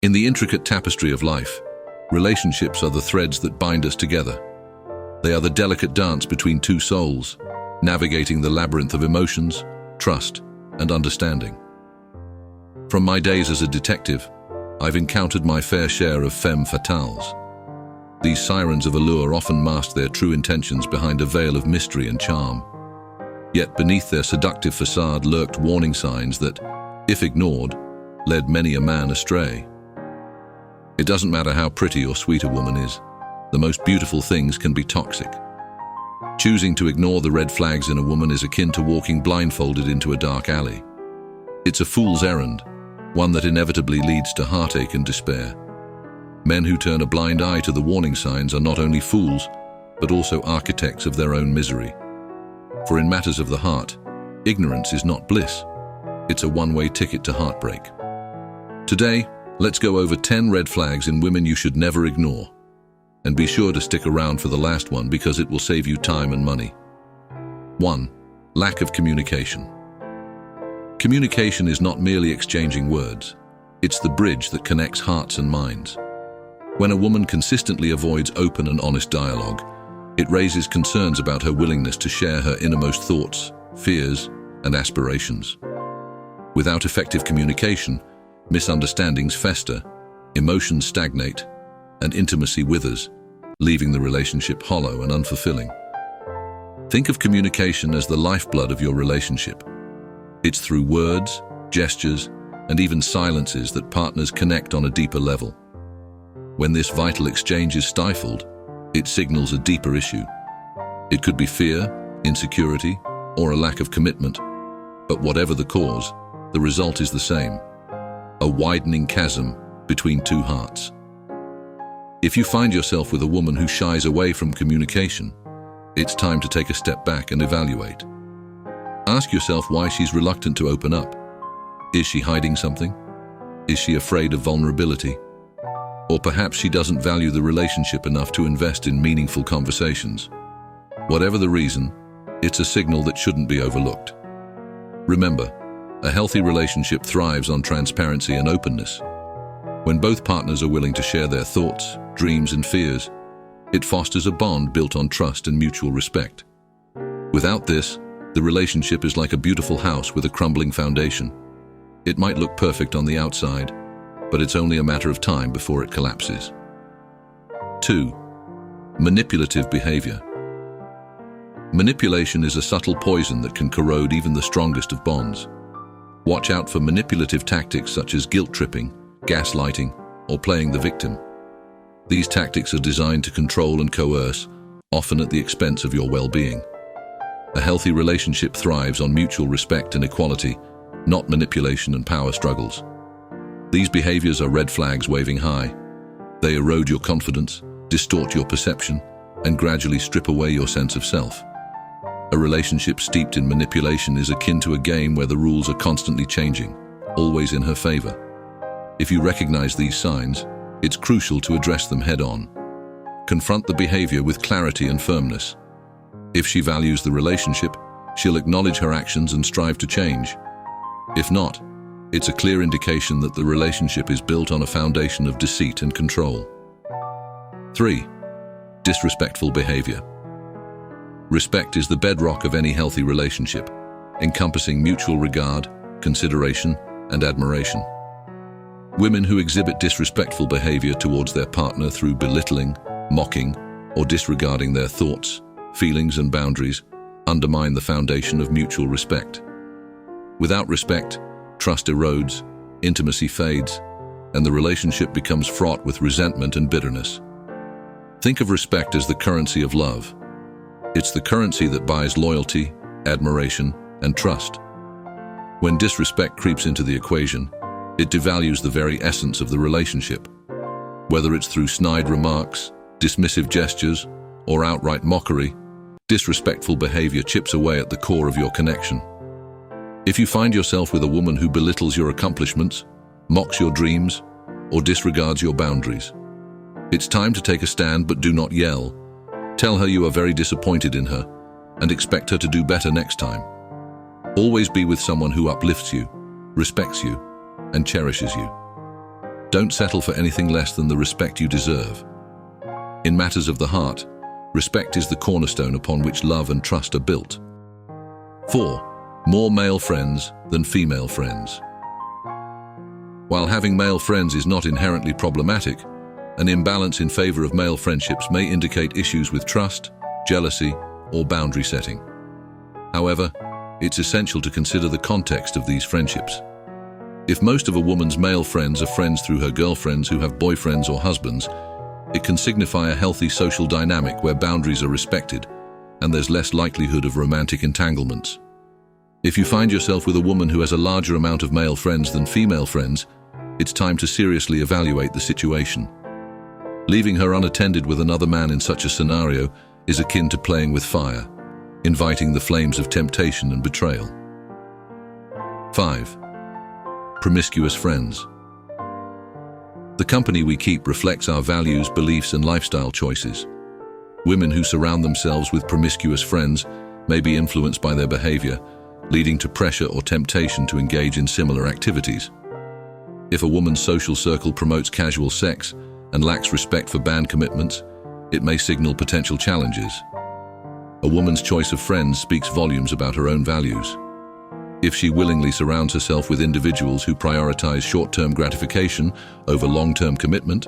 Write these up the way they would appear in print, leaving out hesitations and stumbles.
In the intricate tapestry of life, relationships are the threads that bind us together. They are the delicate dance between two souls, navigating the labyrinth of emotions, trust, and understanding. From my days as a detective, I've encountered my fair share of femme fatales. These sirens of allure often mask their true intentions behind a veil of mystery and charm. Yet beneath their seductive facade lurked warning signs that, if ignored, led many a man astray. It doesn't matter how pretty or sweet a woman is, the most beautiful things can be toxic. Choosing to ignore the red flags in a woman is akin to walking blindfolded into a dark alley. It's a fool's errand, one that inevitably leads to heartache and despair. Men who turn a blind eye to the warning signs are not only fools, but also architects of their own misery. For in matters of the heart, ignorance is not bliss. It's a one-way ticket to heartbreak. Today, let's go over 10 red flags in women you should never ignore. And be sure to stick around for the last one because it will save you time and money. 1. Lack of communication. Communication is not merely exchanging words. It's the bridge that connects hearts and minds. When a woman consistently avoids open and honest dialogue, it raises concerns about her willingness to share her innermost thoughts, fears, and aspirations. Without effective communication, misunderstandings fester, emotions stagnate, and intimacy withers, leaving the relationship hollow and unfulfilling. Think of communication as the lifeblood of your relationship. It's through words, gestures, and even silences that partners connect on a deeper level. When this vital exchange is stifled, it signals a deeper issue. It could be fear, insecurity, or a lack of commitment. But whatever the cause, the result is the same: a widening chasm between two hearts. If you find yourself with a woman who shies away from communication, it's time to take a step back and evaluate. Ask yourself why she's reluctant to open up. Is she hiding something? Is she afraid of vulnerability? Or perhaps she doesn't value the relationship enough to invest in meaningful conversations. Whatever the reason, it's a signal that shouldn't be overlooked. Remember, a healthy relationship thrives on transparency and openness. When both partners are willing to share their thoughts, dreams, and fears, it fosters a bond built on trust and mutual respect. Without this, the relationship is like a beautiful house with a crumbling foundation. It might look perfect on the outside, but it's only a matter of time before it collapses. 2. Manipulative behavior. Manipulation is a subtle poison that can corrode even the strongest of bonds. Watch out for manipulative tactics such as guilt-tripping, gaslighting, or playing the victim. These tactics are designed to control and coerce, often at the expense of your well-being. A healthy relationship thrives on mutual respect and equality, not manipulation and power struggles. These behaviors are red flags waving high. They erode your confidence, distort your perception, and gradually strip away your sense of self. A relationship steeped in manipulation is akin to a game where the rules are constantly changing, always in her favor. If you recognize these signs, it's crucial to address them head-on. Confront the behavior with clarity and firmness. If she values the relationship, she'll acknowledge her actions and strive to change. If not, it's a clear indication that the relationship is built on a foundation of deceit and control. 3. Disrespectful behavior. Respect is the bedrock of any healthy relationship, encompassing mutual regard, consideration, and admiration. Women who exhibit disrespectful behavior towards their partner through belittling, mocking, or disregarding their thoughts, feelings, and boundaries undermine the foundation of mutual respect. Without respect, trust erodes, intimacy fades, and the relationship becomes fraught with resentment and bitterness. Think of respect as the currency of love. It's the currency that buys loyalty, admiration, and trust. When disrespect creeps into the equation, it devalues the very essence of the relationship. Whether it's through snide remarks, dismissive gestures, or outright mockery, disrespectful behavior chips away at the core of your connection. If you find yourself with a woman who belittles your accomplishments, mocks your dreams, or disregards your boundaries, it's time to take a stand, but do not yell. Tell her you are very disappointed in her and expect her to do better next time. Always be with someone who uplifts you, respects you, and cherishes you. Don't settle for anything less than the respect you deserve. In matters of the heart, respect is the cornerstone upon which love and trust are built. 4. More male friends than female friends. While having male friends is not inherently problematic, an imbalance in favor of male friendships may indicate issues with trust, jealousy, or boundary setting. However, it's essential to consider the context of these friendships. If most of a woman's male friends are friends through her girlfriends who have boyfriends or husbands, it can signify a healthy social dynamic where boundaries are respected and there's less likelihood of romantic entanglements. If you find yourself with a woman who has a larger amount of male friends than female friends, it's time to seriously evaluate the situation. Leaving her unattended with another man in such a scenario is akin to playing with fire, inviting the flames of temptation and betrayal. 5. Promiscuous friends. The company we keep reflects our values, beliefs, and lifestyle choices. Women who surround themselves with promiscuous friends may be influenced by their behavior, leading to pressure or temptation to engage in similar activities. If a woman's social circle promotes casual sex and lacks respect for band commitments, it may signal potential challenges. A woman's choice of friends speaks volumes about her own values. If she willingly surrounds herself with individuals who prioritize short-term gratification over long-term commitment,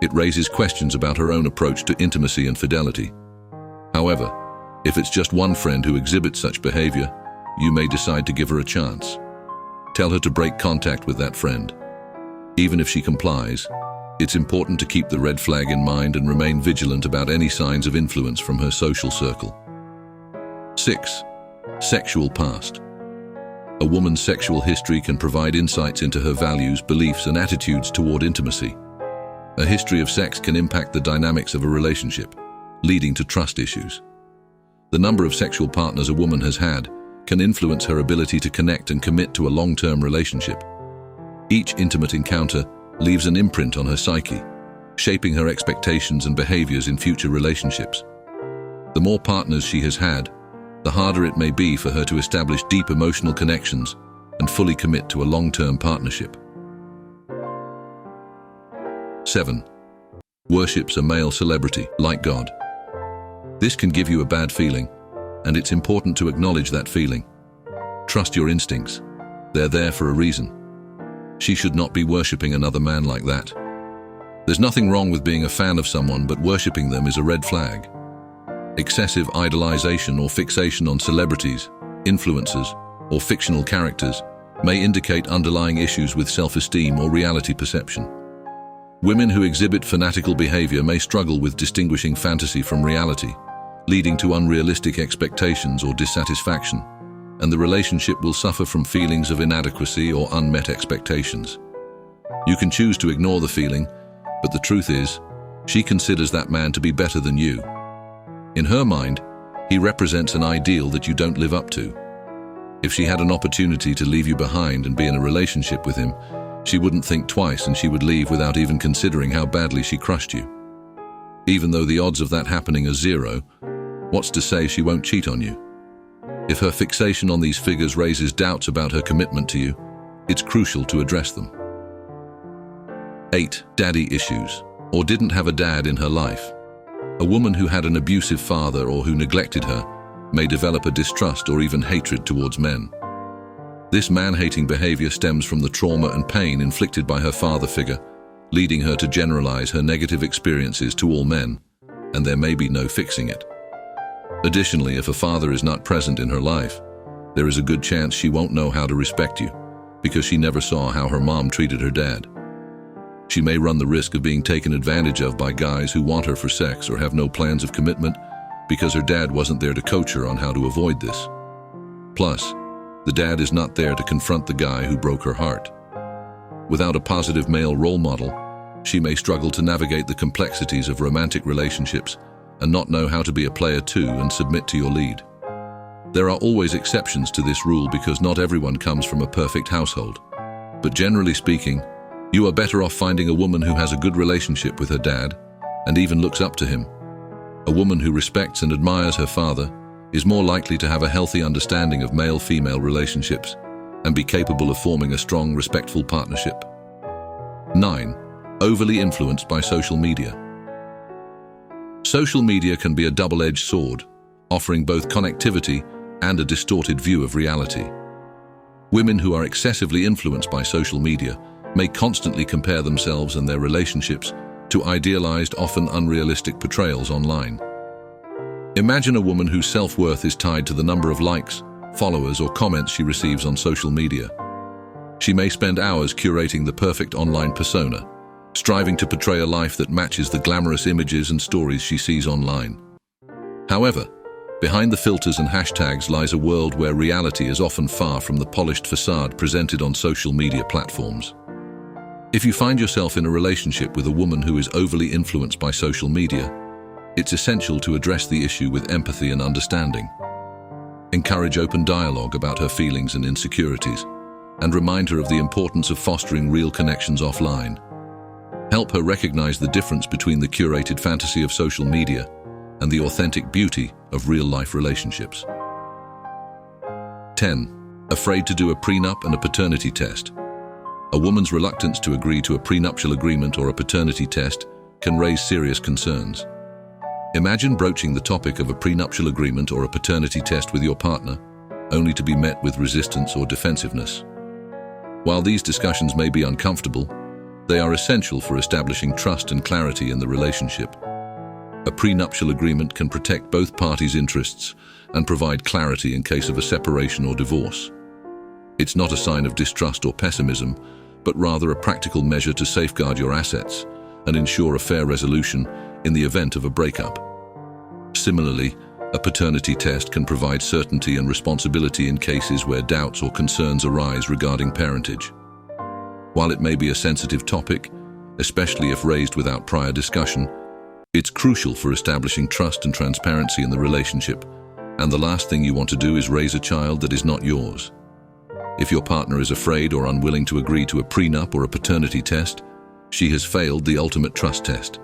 it raises questions about her own approach to intimacy and fidelity. However, if it's just one friend who exhibits such behavior, you may decide to give her a chance. Tell her to break contact with that friend. Even if she complies, it's important to keep the red flag in mind and remain vigilant about any signs of influence from her social circle. 6. Sexual past. A woman's sexual history can provide insights into her values, beliefs, and attitudes toward intimacy. A history of sex can impact the dynamics of a relationship, leading to trust issues. The number of sexual partners a woman has had can influence her ability to connect and commit to a long-term relationship. Each intimate encounter leaves an imprint on her psyche, shaping her expectations and behaviors in future relationships. The more partners she has had, the harder it may be for her to establish deep emotional connections and fully commit to a long-term partnership. 7. Worships a male celebrity, like God. This can give you a bad feeling, and it's important to acknowledge that feeling. Trust your instincts. They're there for a reason. She should not be worshipping another man like that. There's nothing wrong with being a fan of someone, but worshipping them is a red flag. Excessive idolization or fixation on celebrities, influencers, or fictional characters may indicate underlying issues with self-esteem or reality perception. Women who exhibit fanatical behavior may struggle with distinguishing fantasy from reality, leading to unrealistic expectations or dissatisfaction, and the relationship will suffer from feelings of inadequacy or unmet expectations. You can choose to ignore the feeling, but the truth is, she considers that man to be better than you. In her mind, he represents an ideal that you don't live up to. If she had an opportunity to leave you behind and be in a relationship with him, she wouldn't think twice and she would leave without even considering how badly she crushed you. Even though the odds of that happening are zero, what's to say she won't cheat on you? If her fixation on these figures raises doubts about her commitment to you, it's crucial to address them. 8. Daddy issues, or didn't have a dad in her life. A woman who had an abusive father or who neglected her may develop a distrust or even hatred towards men. This man-hating behavior stems from the trauma and pain inflicted by her father figure, leading her to generalize her negative experiences to all men, and there may be no fixing it. Additionally, if a father is not present in her life, there is a good chance she won't know how to respect you, because she never saw how her mom treated her dad. She may run the risk of being taken advantage of by guys who want her for sex or have no plans of commitment because her dad wasn't there to coach her on how to avoid this. Plus, the dad is not there to confront the guy who broke her heart. Without a positive male role model, she may struggle to navigate the complexities of romantic relationships and not know how to be a player too and submit to your lead. There are always exceptions to this rule because not everyone comes from a perfect household. But generally speaking, you are better off finding a woman who has a good relationship with her dad and even looks up to him. A woman who respects and admires her father is more likely to have a healthy understanding of male-female relationships and be capable of forming a strong, respectful partnership. 9. Overly influenced by social media. Social media can be a double-edged sword, offering both connectivity and a distorted view of reality. Women who are excessively influenced by social media may constantly compare themselves and their relationships to idealized, often unrealistic portrayals online. Imagine a woman whose self-worth is tied to the number of likes, followers, or comments she receives on social media. She may spend hours curating the perfect online persona, striving to portray a life that matches the glamorous images and stories she sees online. However, behind the filters and hashtags lies a world where reality is often far from the polished facade presented on social media platforms. If you find yourself in a relationship with a woman who is overly influenced by social media, it's essential to address the issue with empathy and understanding. Encourage open dialogue about her feelings and insecurities, and remind her of the importance of fostering real connections offline. Help her recognize the difference between the curated fantasy of social media and the authentic beauty of real-life relationships. 10. Afraid to do a prenup and a paternity test. A woman's reluctance to agree to a prenuptial agreement or a paternity test can raise serious concerns. Imagine broaching the topic of a prenuptial agreement or a paternity test with your partner, only to be met with resistance or defensiveness. While these discussions may be uncomfortable, they are essential for establishing trust and clarity in the relationship. A prenuptial agreement can protect both parties' interests and provide clarity in case of a separation or divorce. It's not a sign of distrust or pessimism, but rather a practical measure to safeguard your assets and ensure a fair resolution in the event of a breakup. Similarly, a paternity test can provide certainty and responsibility in cases where doubts or concerns arise regarding parentage. While it may be a sensitive topic, especially if raised without prior discussion, it's crucial for establishing trust and transparency in the relationship, and the last thing you want to do is raise a child that is not yours. If your partner is afraid or unwilling to agree to a prenup or a paternity test, she has failed the ultimate trust test.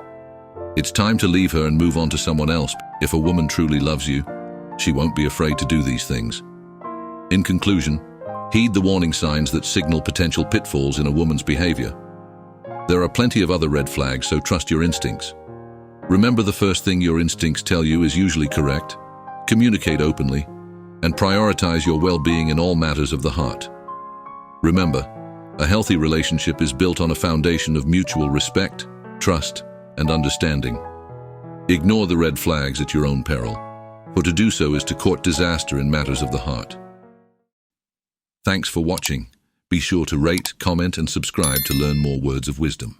It's time to leave her and move on to someone else. If a woman truly loves you, she won't be afraid to do these things. In conclusion, heed the warning signs that signal potential pitfalls in a woman's behavior. There are plenty of other red flags, so trust your instincts. Remember, the first thing your instincts tell you is usually correct. Communicate openly, and prioritize your well-being in all matters of the heart. Remember, a healthy relationship is built on a foundation of mutual respect, trust, and understanding. Ignore the red flags at your own peril, for to do so is to court disaster in matters of the heart. Thanks for watching. Be sure to rate, comment, and subscribe to learn more words of wisdom.